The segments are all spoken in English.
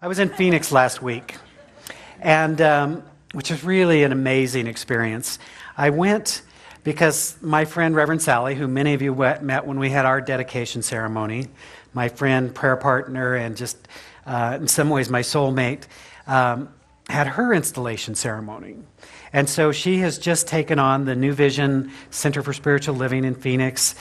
I was in Phoenix last week, and which was really an amazing experience. I went because my friend Reverend Sally, who many of you met when we had our dedication ceremony, my friend, prayer partner, and just in some ways my soulmate, had her installation ceremony. And so she has just taken on the New Vision Center for Spiritual Living in Phoenix.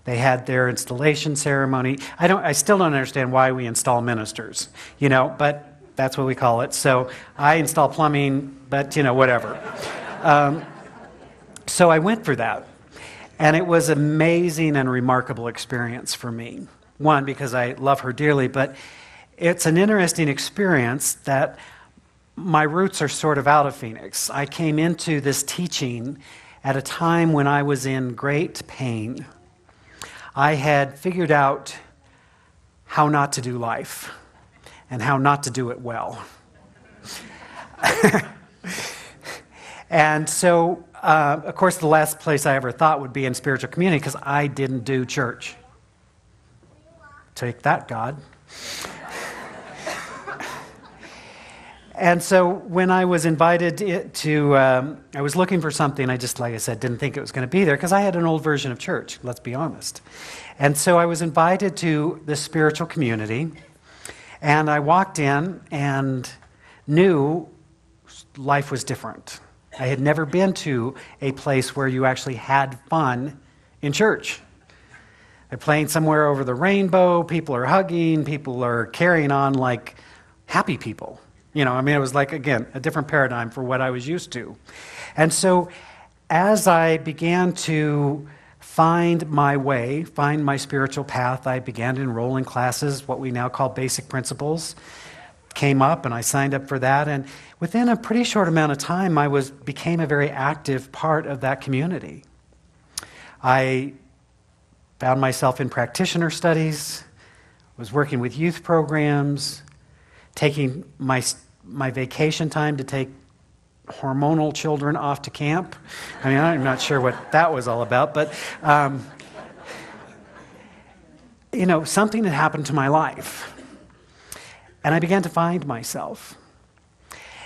They had their installation ceremony. I still don't understand why we install ministers, but that's what we call it. So I install plumbing, but whatever. So I went for that. And it was an amazing and remarkable experience for me. One, because I love her dearly, but it's an interesting experience that my roots are sort of out of Phoenix. I came into this teaching at a time when I was in great pain. I had figured out how not to do life and how not to do it well. And so, of course, the last place I ever thought would be in spiritual community because I didn't do church. Take that, God. And so when I was invited to, I was looking for something, I just, like I said, didn't think it was going to be there because I had an old version of church, let's be honest. And so I was invited to this spiritual community, and I walked in and knew life was different. I had never been to a place where you actually had fun in church. They're playing somewhere over the rainbow, people are hugging, people are carrying on like happy people. It was like, again, a different paradigm for what I was used to. And so as I began to find my way, find my spiritual path, I began to enroll in classes, what we now call basic principles, came up and I signed up for that. And within a pretty short amount of time, I became a very active part of that community. I found myself in practitioner studies, was working with youth programs, taking my vacation time to take hormonal children off to camp. I'm not sure what that was all about, but something had happened to my life. And I began to find myself.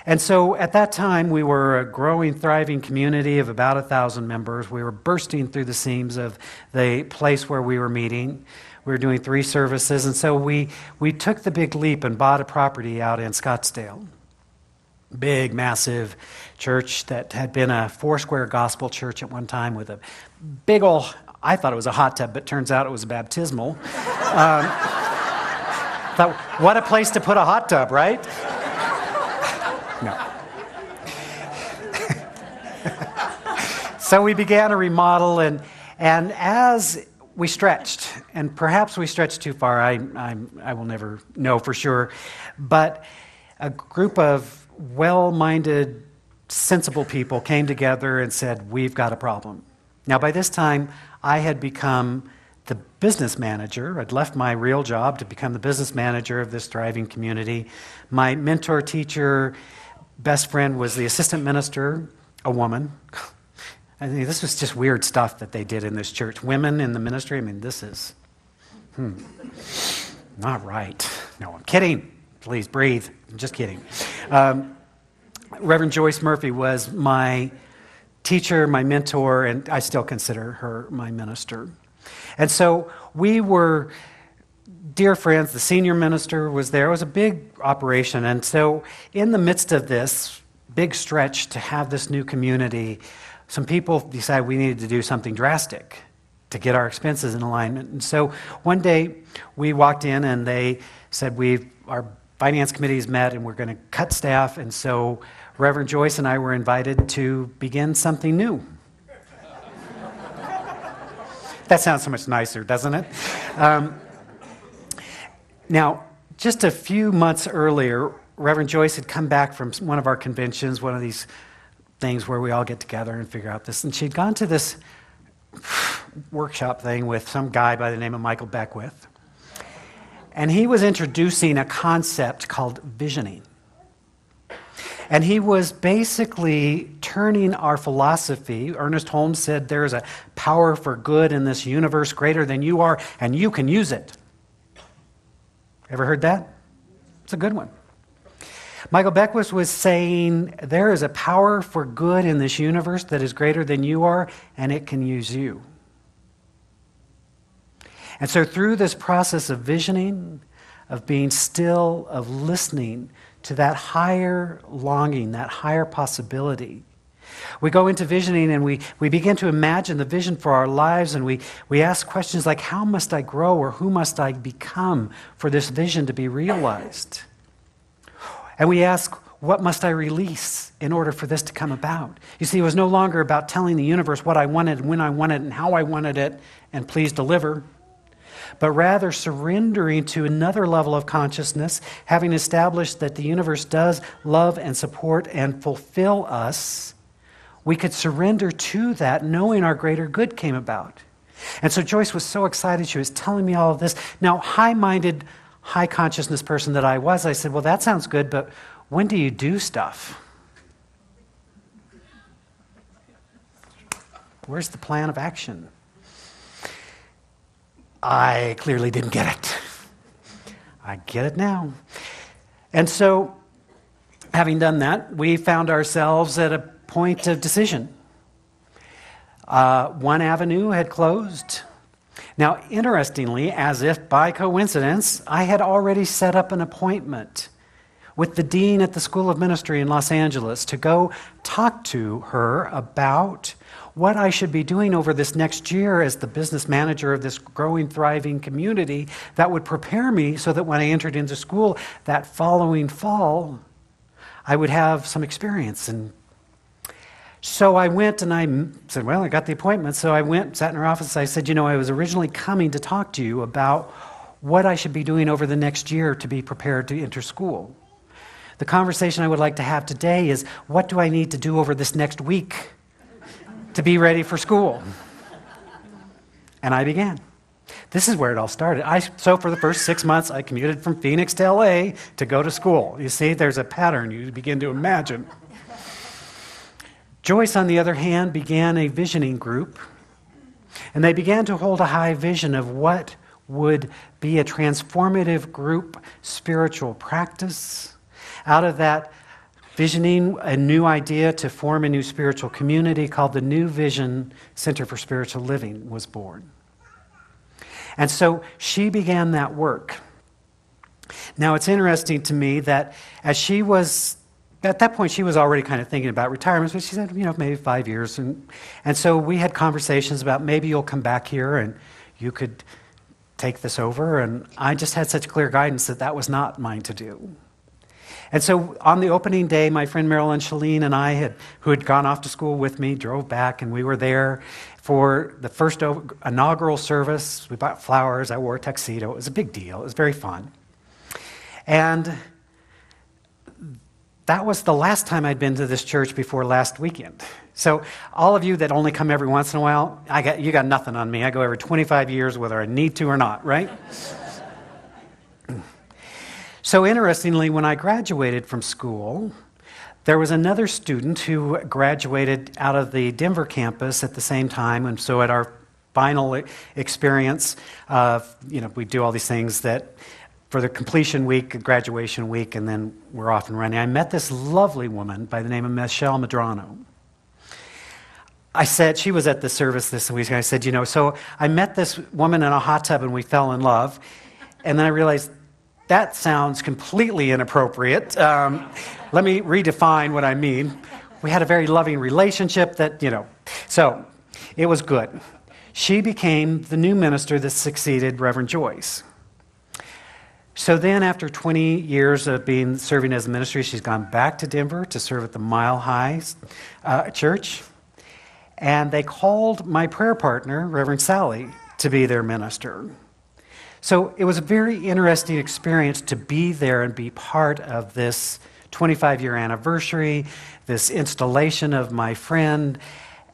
And so at that time, we were a growing, thriving community of about 1,000 members. We were bursting through the seams of the place where we were meeting. We were doing 3 services, and so we took the big leap and bought a property out in Scottsdale. Big, massive church that had been a Foursquare gospel church at one time with a big old, I thought it was a hot tub, but turns out it was a baptismal. Thought, what a place to put a hot tub, right? No. So we began a remodel, and as we stretched, and perhaps we stretched too far, I will never know for sure, but a group of well-minded, sensible people came together and said, we've got a problem. Now, by this time, I had become the business manager. I'd left my real job to become the business manager of this thriving community. My mentor, teacher, best friend was the assistant minister, a woman. I mean, this was just weird stuff that they did in this church. Women in the ministry, this is not right. No, I'm kidding. Please breathe. I'm just kidding. Reverend Joyce Murphy was my teacher, my mentor, and I still consider her my minister. And so we were dear friends. The senior minister was there. It was a big operation. And so in the midst of this big stretch to have this new community, some people decided we needed to do something drastic to get our expenses in alignment. And so one day we walked in and they said, our finance committee's met and we're going to cut staff. And so Reverend Joyce and I were invited to begin something new. That sounds so much nicer, doesn't it? Now, just a few months earlier, Reverend Joyce had come back from one of our conventions, one of these things where we all get together and figure out this. And she'd gone to this workshop thing with some guy by the name of Michael Beckwith. And he was introducing a concept called visioning. And he was basically turning our philosophy. Ernest Holmes said there is a power for good in this universe greater than you are, and you can use it. Ever heard that? It's a good one. Michael Beckwith was saying, there is a power for good in this universe that is greater than you are, and it can use you. And so through this process of visioning, of being still, of listening to that higher longing, that higher possibility, we go into visioning and we begin to imagine the vision for our lives, and we ask questions like, how must I grow, or who must I become for this vision to be realized? And we ask, what must I release in order for this to come about? You see, it was no longer about telling the universe what I wanted, when I wanted, and how I wanted it, and please deliver, but rather surrendering to another level of consciousness, having established that the universe does love and support and fulfill us. We could surrender to that, knowing our greater good came about. And so Joyce was so excited. She was telling me all of this. Now, high-minded, high-consciousness person that I was, I said, well, that sounds good, but when do you do stuff? Where's the plan of action? I clearly didn't get it. I get it now. And so, having done that, we found ourselves at a point of decision. One avenue had closed. Now, interestingly, as if by coincidence, I had already set up an appointment with the dean at the School of Ministry in Los Angeles to go talk to her about what I should be doing over this next year as the business manager of this growing, thriving community that would prepare me so that when I entered into school that following fall, I would have some experience. And so I went and I said, well, I got the appointment. So I went, sat in her office. I said, I was originally coming to talk to you about what I should be doing over the next year to be prepared to enter school. The conversation I would like to have today is, what do I need to do over this next week to be ready for school? And I began. This is where it all started. So for the first 6 months, I commuted from Phoenix to LA to go to school. You see, there's a pattern you begin to imagine. Joyce, on the other hand, began a visioning group, and they began to hold a high vision of what would be a transformative group spiritual practice. Out of that visioning, a new idea to form a new spiritual community called the New Vision Center for Spiritual Living was born. And so she began that work. Now, it's interesting to me that as she was, at that point, she was already kind of thinking about retirement, but she said, maybe 5 years. And so we had conversations about maybe you'll come back here and you could take this over. And I just had such clear guidance that that was not mine to do. And so on the opening day, my friend Marilyn Shalene and I, who had gone off to school with me, drove back, and we were there for the first inaugural service. We bought flowers. I wore a tuxedo. It was a big deal. It was very fun. And that was the last time I'd been to this church before last weekend. So all of you that only come every once in a while, you got nothing on me. I go every 25 years whether I need to or not, right? So interestingly, when I graduated from school, there was another student who graduated out of the Denver campus at the same time. And so at our final experience, we do all these things that for the completion week, graduation week, and then we're off and running. I met this lovely woman by the name of Michelle Medrano. I said, she was at the service this week, and I said, so I met this woman in a hot tub and we fell in love. And then I realized, that sounds completely inappropriate. Let me redefine what I mean. We had a very loving relationship so it was good. She became the new minister that succeeded Reverend Joyce. So then after 20 years of serving as a ministry, she's gone back to Denver to serve at the Mile High Church. And they called my prayer partner, Reverend Sally, to be their minister. So it was a very interesting experience to be there and be part of this 25-year anniversary, this installation of my friend,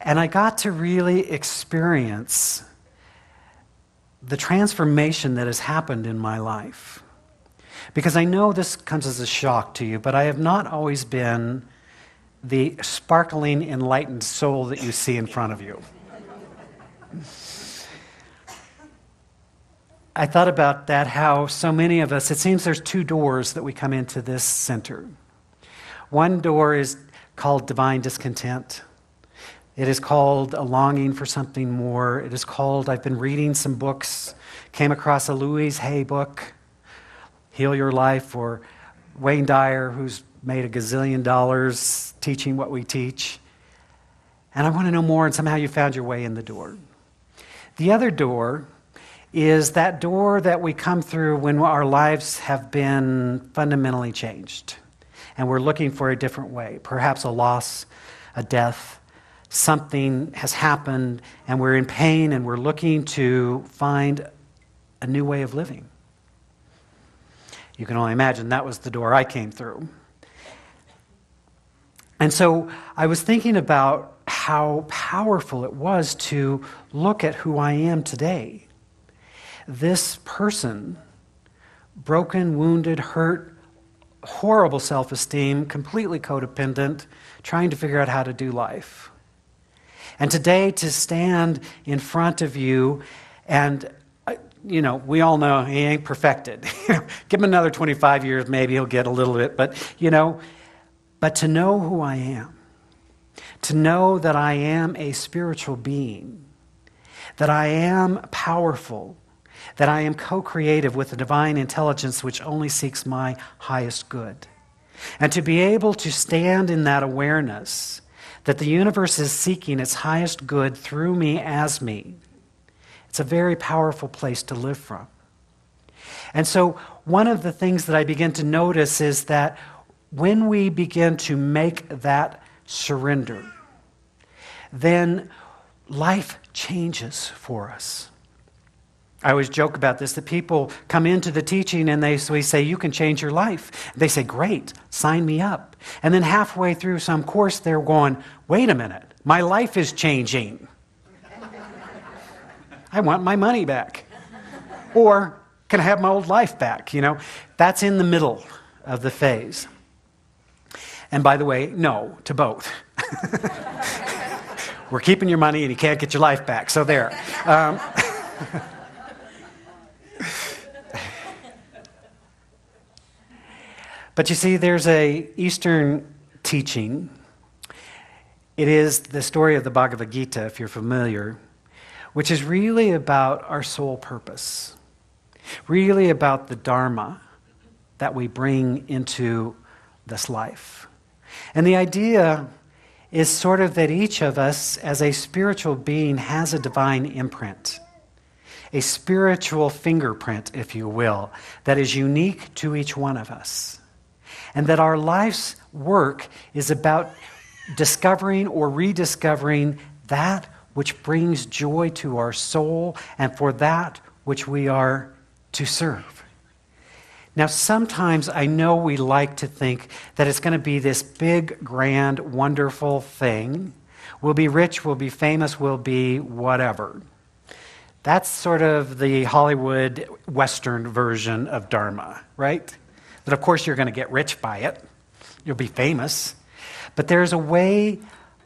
and I got to really experience the transformation that has happened in my life. Because I know this comes as a shock to you, but I have not always been the sparkling, enlightened soul that you see in front of you. I thought about that, how so many of us, it seems there's two doors that we come into this center. One door is called divine discontent. It is called a longing for something more. It is called, I've been reading some books, came across a Louise Hay book, Heal Your Life, or Wayne Dyer, who's made $1 gazillion teaching what we teach. And I want to know more, and somehow you found your way in the door. The other door is that door that we come through when our lives have been fundamentally changed. And we're looking for a different way, perhaps a loss, a death, something has happened, and we're in pain, and we're looking to find a new way of living. You can only imagine that was the door I came through. And so I was thinking about how powerful it was to look at who I am today. This person, broken, wounded, hurt, horrible self-esteem, completely codependent, trying to figure out how to do life. And today to stand in front of you and, we all know he ain't perfected. Give him another 25 years, maybe he'll get a little bit, but to know who I am, to know that I am a spiritual being, that I am powerful, that I am co-creative with a divine intelligence which only seeks my highest good. And to be able to stand in that awareness that the universe is seeking its highest good through me as me, it's a very powerful place to live from. And so one of the things that I begin to notice is that when we begin to make that surrender, then life changes for us. I always joke about this, that people come into the teaching and we say, you can change your life. They say, great, sign me up. And then halfway through some course, they're going, wait a minute, my life is changing. I want my money back. Or can I have my old life back? That's in the middle of the phase. And by the way, no to both. We're keeping your money and you can't get your life back. So there. But you see, there's a Eastern teaching. It is the story of the Bhagavad Gita, if you're familiar, which is really about our soul purpose, really about the Dharma that we bring into this life. And the idea is sort of that each of us, as a spiritual being, has a divine imprint, a spiritual fingerprint, if you will, that is unique to each one of us. And that our life's work is about discovering or rediscovering that which brings joy to our soul and for that which we are to serve. Now, sometimes I know we like to think that it's going to be this big, grand, wonderful thing. We'll be rich, we'll be famous, we'll be whatever. That's sort of the Hollywood Western version of Dharma, right? That of course you're going to get rich by it. You'll be famous. But there's a way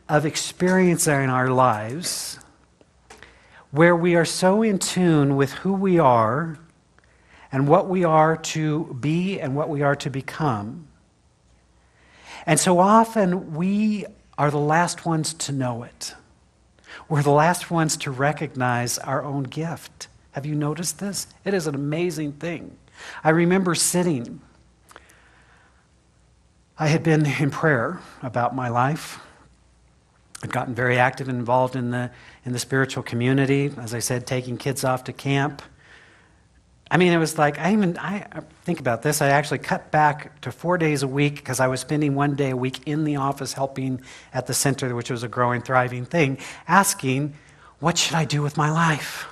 of experiencing our lives where we are so in tune with who we are and what we are to be and what we are to become. And so often we are the last ones to know it. We're the last ones to recognize our own gift. Have you noticed this? It is an amazing thing. I remember sitting. I had been in prayer about my life. I'd gotten very active and involved in the spiritual community. As I said, taking kids off to camp. I mean, it was like, I think about this, I actually cut back to 4 days a week because I was spending 1 day a week in the office helping at the center, which was a growing, thriving thing, asking, what should I do with my life?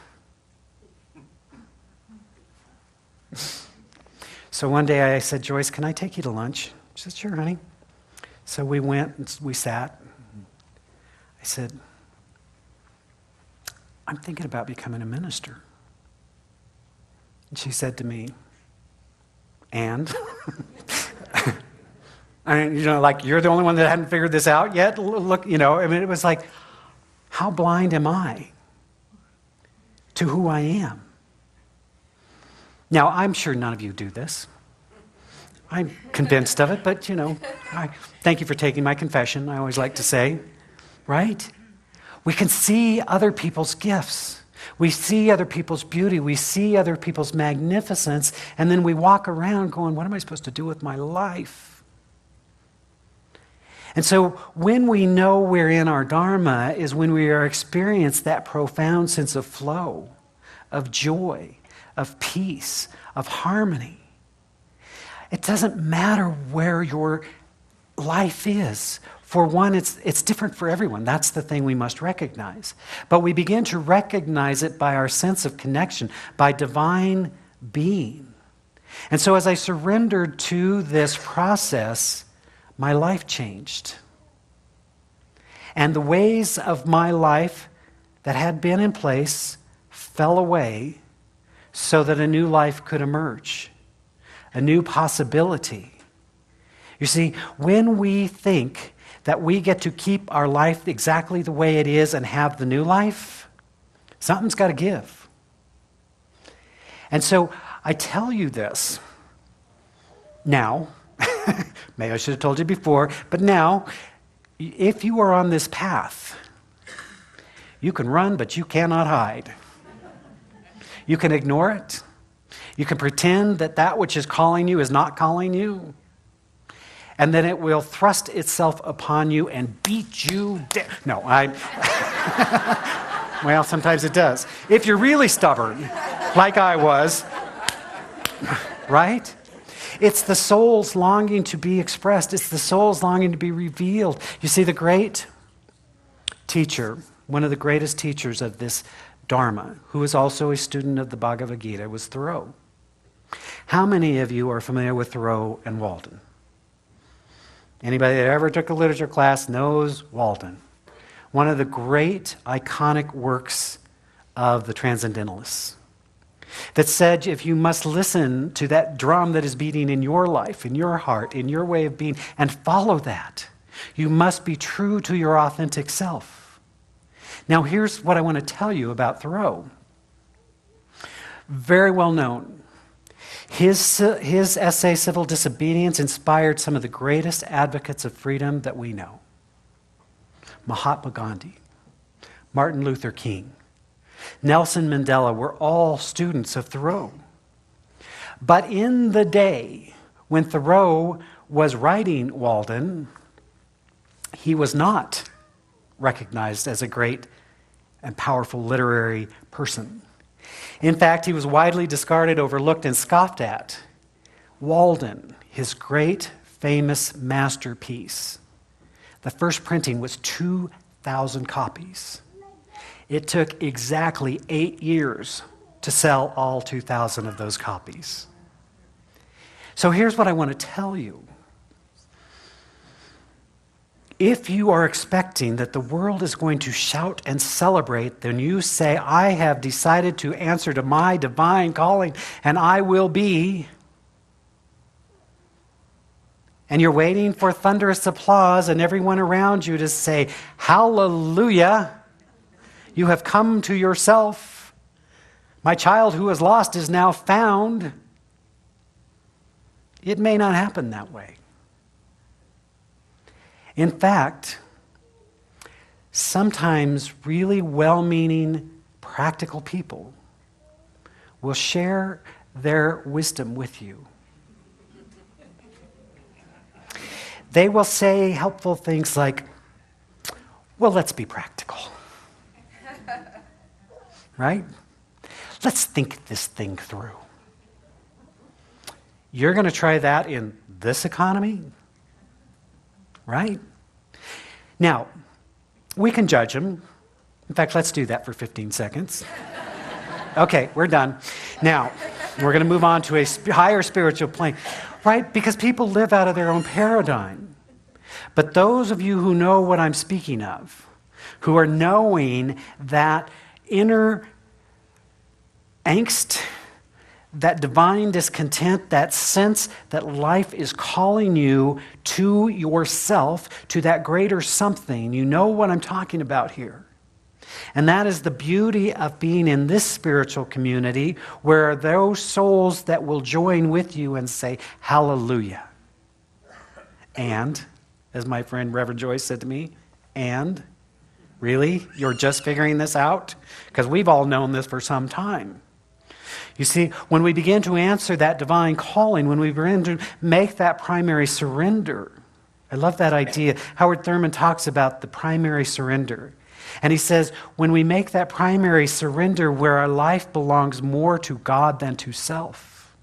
So one day I said, Joyce, can I take you to lunch? She said, sure, honey. So we went and we sat. I said, I'm thinking about becoming a minister. And she said to me, and? Like, you're the only one that hadn't figured this out yet? Look, it was like, how blind am I to who I am? Now, I'm sure none of you do this. I'm convinced of it, but thank you for taking my confession, I always like to say, right? We can see other people's gifts. We see other people's beauty. We see other people's magnificence, and then we walk around going, what am I supposed to do with my life? And so when we know we're in our Dharma is when we are experiencing that profound sense of flow, of joy, of peace, of harmony. It doesn't matter where your life is. For one, it's different for everyone. That's the thing we must recognize. But we begin to recognize it by our sense of connection, by divine being. And so as I surrendered to this process, my life changed. And the ways of my life that had been in place fell away so that a new life could emerge, a new possibility. You see, when we think that we get to keep our life exactly the way it is and have the new life, something's got to give. And so I tell you this now, maybe I should have told you before, but now, if you are on this path, you can run, but you cannot hide. You can ignore it. You can pretend that that which is calling you is not calling you. And then it will thrust itself upon you and beat you down. No, well, sometimes it does. If you're really stubborn, like I was, right? It's the soul's longing to be expressed. It's the soul's longing to be revealed. You see, the great teacher, one of the greatest teachers of this Dharma, who is also a student of the Bhagavad Gita, was Thoreau. How many of you are familiar with Thoreau and Walden? Anybody that ever took a literature class knows Walden. One of the great iconic works of the Transcendentalists. That said, if you must listen to that drum that is beating in your life, in your heart, in your way of being, and follow that, you must be true to your authentic self. Now, here's what I want to tell you about Thoreau. Very well known. His essay, Civil Disobedience, inspired some of the greatest advocates of freedom that we know. Mahatma Gandhi, Martin Luther King, Nelson Mandela were all students of Thoreau. But in the day when Thoreau was writing Walden, he was not recognized as a great and powerful literary person. In fact, he was widely discarded, overlooked, and scoffed at. Walden, his great, famous masterpiece, the first printing was 2,000 copies. It took exactly 8 years to sell all 2,000 of those copies. So here's what I want to tell you. If you are expecting that the world is going to shout and celebrate, then you say, I have decided to answer to my divine calling, and I will be. And you're waiting for thunderous applause and everyone around you to say, hallelujah, you have come to yourself. My child who was lost is now found. It may not happen that way. In fact, sometimes really well-meaning, practical people will share their wisdom with you. They will say helpful things like, well, let's be practical. Right? Let's think this thing through. You're going to try that in this economy? Right? Now, we can judge them. In fact, let's do that for 15 seconds. Okay, we're done. Now, we're going to move on to a higher spiritual plane, right? Because people live out of their own paradigm. But those of you who know what I'm speaking of, who are knowing that inner angst, that divine discontent, that sense that life is calling you to yourself, to that greater something. You know what I'm talking about here. And that is the beauty of being in this spiritual community, where those souls that will join with you and say, hallelujah. And, as my friend Reverend Joyce said to me, and, really? You're just figuring this out? Because we've all known this for some time. You see, when we begin to answer that divine calling, when we begin to make that primary surrender, I love that idea. Howard Thurman talks about the primary surrender. And he says, when we make that primary surrender where our life belongs more to God than to self,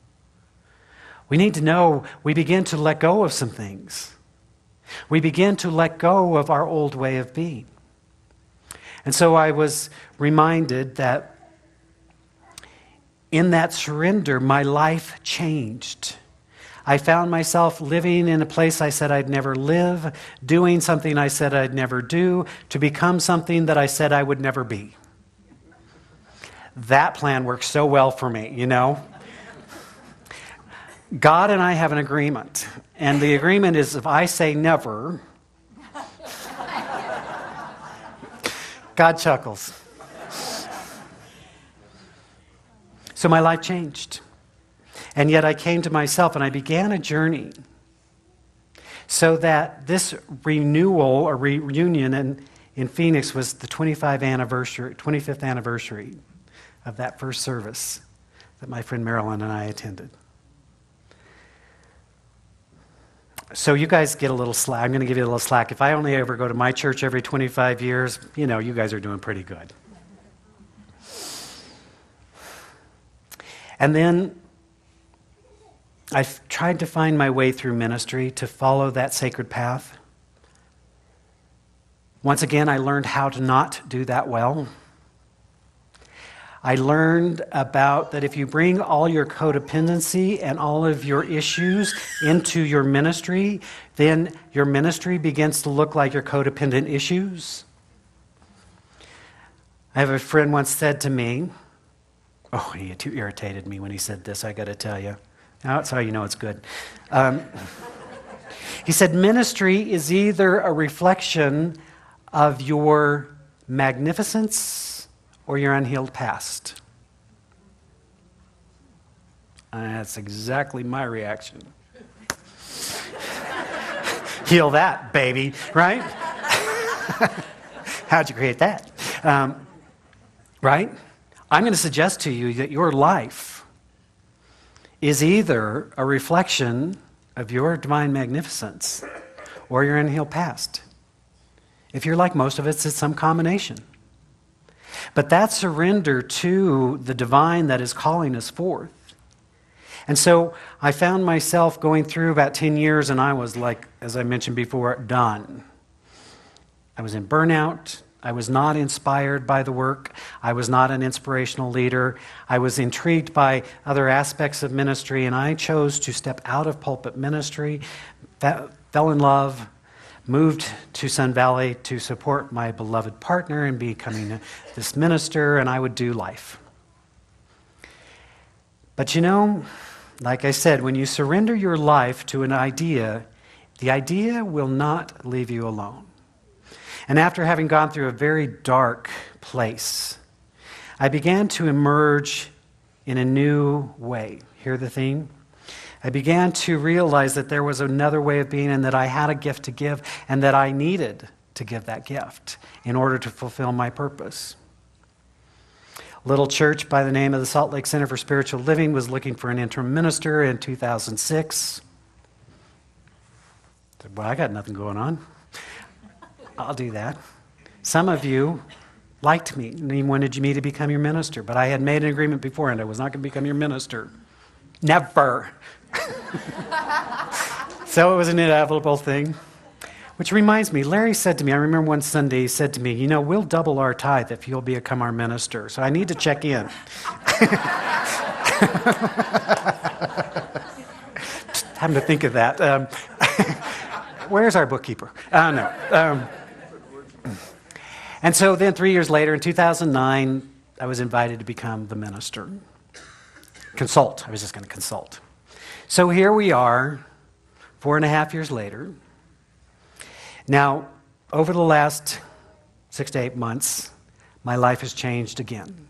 we need to know we begin to let go of some things. We begin to let go of our old way of being. And so I was reminded that in that surrender, my life changed. I found myself living in a place I said I'd never live, doing something I said I'd never do, to become something that I said I would never be. That plan works so well for me, you know. God and I have an agreement, and the agreement is if I say never, God chuckles. So my life changed. And yet I came to myself and I began a journey so that this renewal or reunion in Phoenix was the 25th anniversary of that first service that my friend Marilyn and I attended. So you guys get a little slack. I'm going to give you a little slack. If I only ever go to my church every 25 years, you know, you guys are doing pretty good. And then I've tried to find my way through ministry to follow that sacred path. Once again, I learned how to not do that well. I learned about that if you bring all your codependency and all of your issues into your ministry, then your ministry begins to look like your codependent issues. I have a friend once said to me, oh, he too irritated me when he said this, I got to tell you. Now, that's how you know it's good. He said, ministry is either a reflection of your magnificence or your unhealed past. That's exactly my reaction. Heal that, baby, right? How'd you create that? Right? I'm going to suggest to you that your life is either a reflection of your divine magnificence or your unhealed past. If you're like most of us, it's some combination. But that surrender to the divine that is calling us forth. And so I found myself going through about 10 years, and I was like, as I mentioned before, done. I was in burnout. I was not inspired by the work. I was not an inspirational leader. I was intrigued by other aspects of ministry, and I chose to step out of pulpit ministry, fell in love, moved to Sun Valley to support my beloved partner in becoming this minister, and I would do life. But you know, like I said, when you surrender your life to an idea, the idea will not leave you alone. And after having gone through a very dark place, I began to emerge in a new way. Hear the theme? I began to realize that there was another way of being and that I had a gift to give and that I needed to give that gift in order to fulfill my purpose. A little church by the name of the Salt Lake Center for Spiritual Living was looking for an interim minister in 2006. I said, well, I got nothing going on. I'll do that. Some of you liked me and you wanted me to become your minister, but I had made an agreement beforehand I was not going to become your minister. Never. So it was an inevitable thing. Which reminds me, Larry said to me, I remember one Sunday he said to me, you know, we'll double our tithe if you'll become our minister. So I need to check in. Just having to think of that. Where's our bookkeeper? No. And so then 3 years later, in 2009, I was invited to become the minister. Consult. I was just going to consult. So here we are, 4.5 years later. Now, over the last 6 to 8 months, my life has changed again.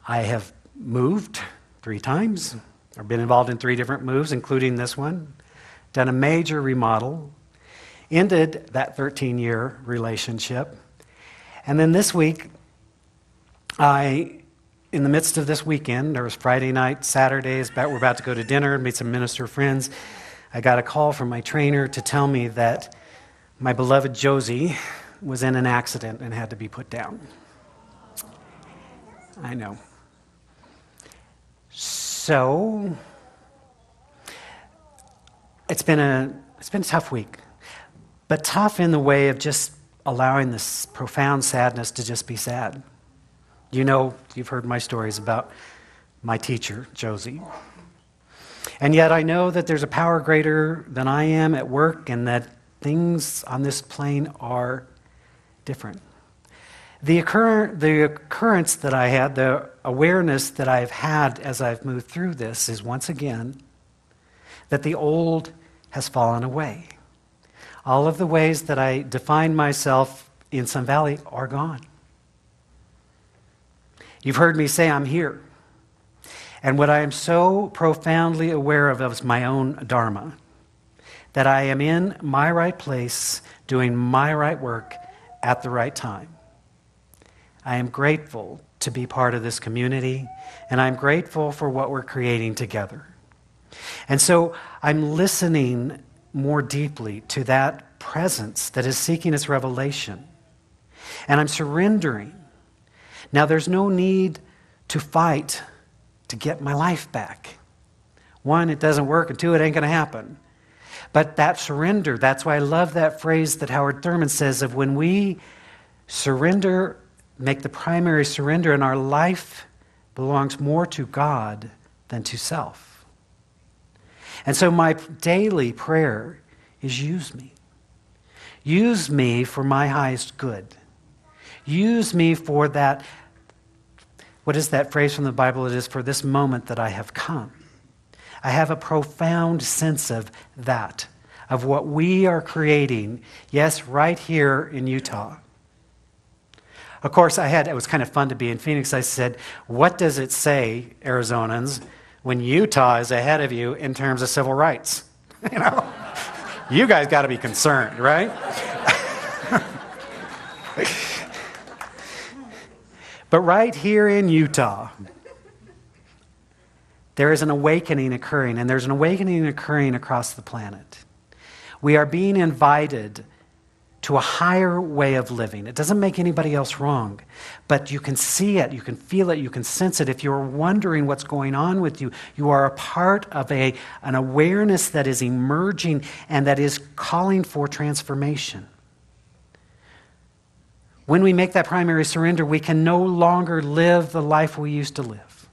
I have moved 3 times. I've been involved in 3 different moves, including this one. Done a major remodel. Ended that 13-year relationship. And then this week, in the midst of this weekend, there was Friday night, Saturdays, we're about to go to dinner and meet some minister friends. I got a call from my trainer to tell me that my beloved Josie was in an accident and had to be put down. I know. So, it's been a tough week, but tough in the way of just allowing this profound sadness to just be sad. You know, you've heard my stories about my teacher, Josie. And yet I know that there's a power greater than I am at work, and that things on this plane are different. The occurrence that I had, the awareness that I've had as I've moved through this is once again that the old has fallen away. All of the ways that I defined myself in Sun Valley are gone. You've heard me say I'm here. And what I am so profoundly aware of is my own dharma, that I am in my right place, doing my right work at the right time. I am grateful to be part of this community, and I'm grateful for what we're creating together. And so I'm listening more deeply to that presence that is seeking its revelation. And I'm surrendering. Now, there's no need to fight to get my life back. 1, it doesn't work, and 2, it ain't going to happen. But that surrender, that's why I love that phrase that Howard Thurman says of when we surrender, make the primary surrender, and our life belongs more to God than to self. And so my daily prayer is use me. Use me for my highest good. Use me for that, what is that phrase from the Bible? It is for this moment that I have come. I have a profound sense of that, of what we are creating, yes, right here in Utah. Of course, it was kind of fun to be in Phoenix. I said, what does it say, Arizonans, when Utah is ahead of you in terms of civil rights? You know, you guys got to be concerned, right? But right here in Utah, there is an awakening occurring, and there's an awakening occurring across the planet. We are being invited to a higher way of living. It doesn't make anybody else wrong, but you can see it, you can feel it, you can sense it. If you're wondering what's going on with you, you are a part of an awareness that is emerging and that is calling for transformation. When we make that primary surrender, we can no longer live the life we used to live.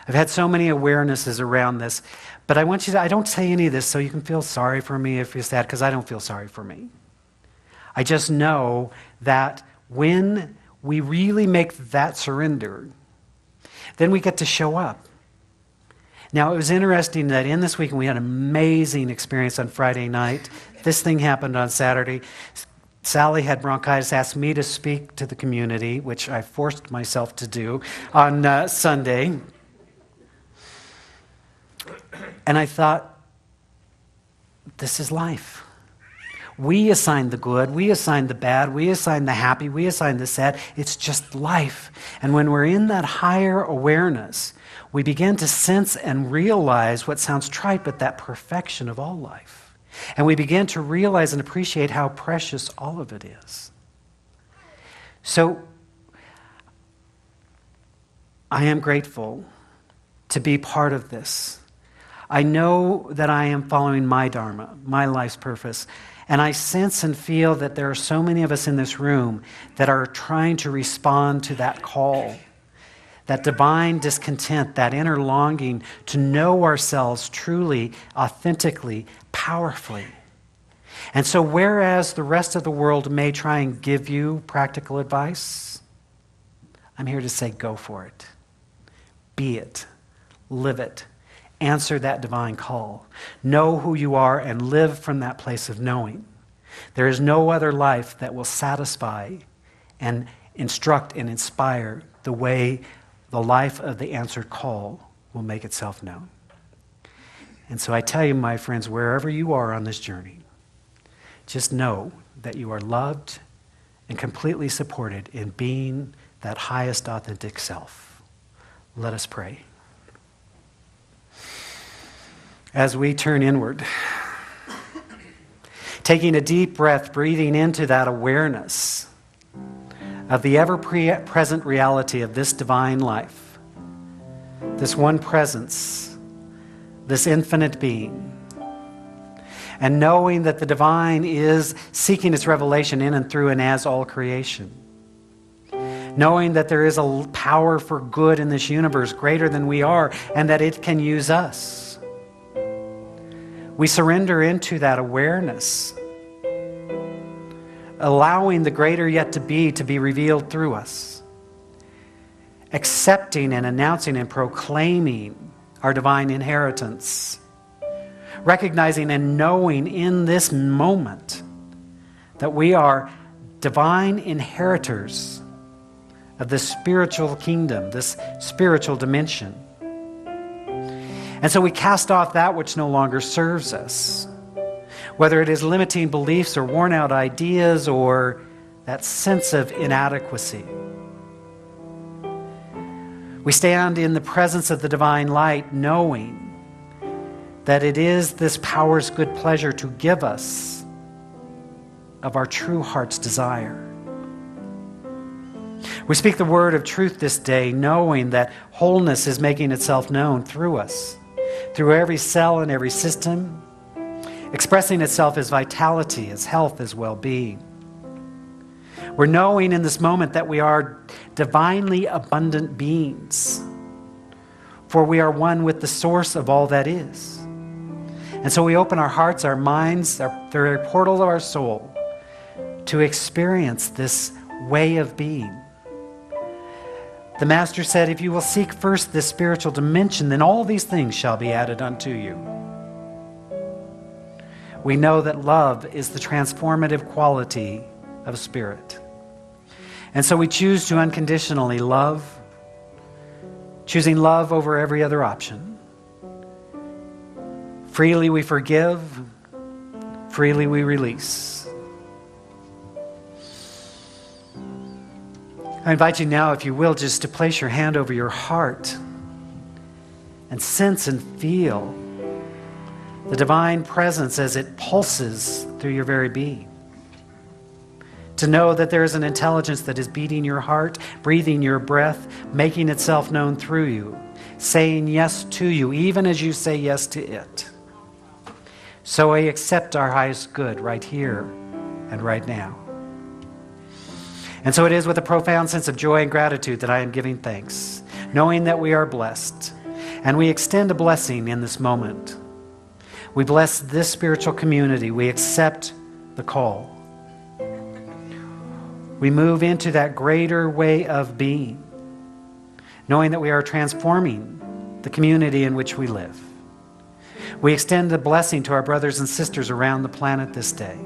I've had so many awarenesses around this, but I don't say any of this so you can feel sorry for me if you're sad, because I don't feel sorry for me. I just know that when we really make that surrender, then we get to show up. Now, it was interesting that in this weekend we had an amazing experience on Friday night. This thing happened on Saturday. Sally had bronchitis, asked me to speak to the community, which I forced myself to do on Sunday. And I thought, this is life. We assign the good, we assign the bad, we assign the happy, we assign the sad. It's just life. And when we're in that higher awareness, we begin to sense and realize what sounds trite, but that perfection of all life. And we begin to realize and appreciate how precious all of it is. So, I am grateful to be part of this. I know that I am following my dharma, my life's purpose. And I sense and feel that there are so many of us in this room that are trying to respond to that call, that divine discontent, that inner longing to know ourselves truly, authentically, powerfully. And so whereas the rest of the world may try and give you practical advice, I'm here to say go for it. Be it. Live it. Answer that divine call. Know who you are and live from that place of knowing. There is no other life that will satisfy and instruct and inspire the way the life of the answered call will make itself known. And so I tell you, my friends, wherever you are on this journey, just know that you are loved and completely supported in being that highest authentic self. Let us pray. As we turn inward, taking a deep breath, breathing into that awareness of the ever-present reality of this divine life, this one presence, this infinite being, and knowing that the divine is seeking its revelation in and through and as all creation. Knowing that there is a power for good in this universe greater than we are, and that it can use us. We surrender into that awareness, allowing the greater yet to be revealed through us. Accepting and announcing and proclaiming our divine inheritance. Recognizing and knowing in this moment that we are divine inheritors of this spiritual kingdom, this spiritual dimension. And so we cast off that which no longer serves us, whether it is limiting beliefs or worn out ideas or that sense of inadequacy. We stand in the presence of the divine light, knowing that it is this power's good pleasure to give us of our true heart's desire. We speak the word of truth this day, knowing that wholeness is making itself known through us, through every cell and every system, expressing itself as vitality, as health, as well-being. We're knowing in this moment that we are divinely abundant beings, for we are one with the source of all that is. And so we open our hearts, our minds, the very portal of our soul to experience this way of being. The Master said, if you will seek first this spiritual dimension, then all these things shall be added unto you. We know that love is the transformative quality of spirit. And so we choose to unconditionally love, choosing love over every other option. Freely we forgive, freely we release. I invite you now, if you will, just to place your hand over your heart and sense and feel the divine presence as it pulses through your very being. To know that there is an intelligence that is beating your heart, breathing your breath, making itself known through you, saying yes to you, even as you say yes to it. So we accept our highest good right here and right now. And so it is with a profound sense of joy and gratitude that I am giving thanks, knowing that we are blessed, and we extend a blessing in this moment. We bless this spiritual community. We accept the call. We move into that greater way of being, knowing that we are transforming the community in which we live. We extend the blessing to our brothers and sisters around the planet this day.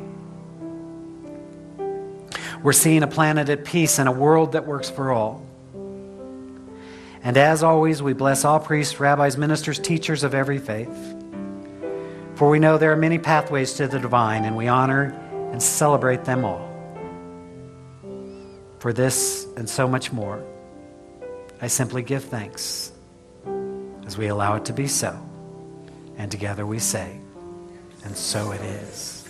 We're seeing a planet at peace and a world that works for all. And as always, we bless all priests, rabbis, ministers, teachers of every faith. For we know there are many pathways to the divine, and we honor and celebrate them all. For this and so much more, I simply give thanks as we allow it to be so. And together we say, and so it is.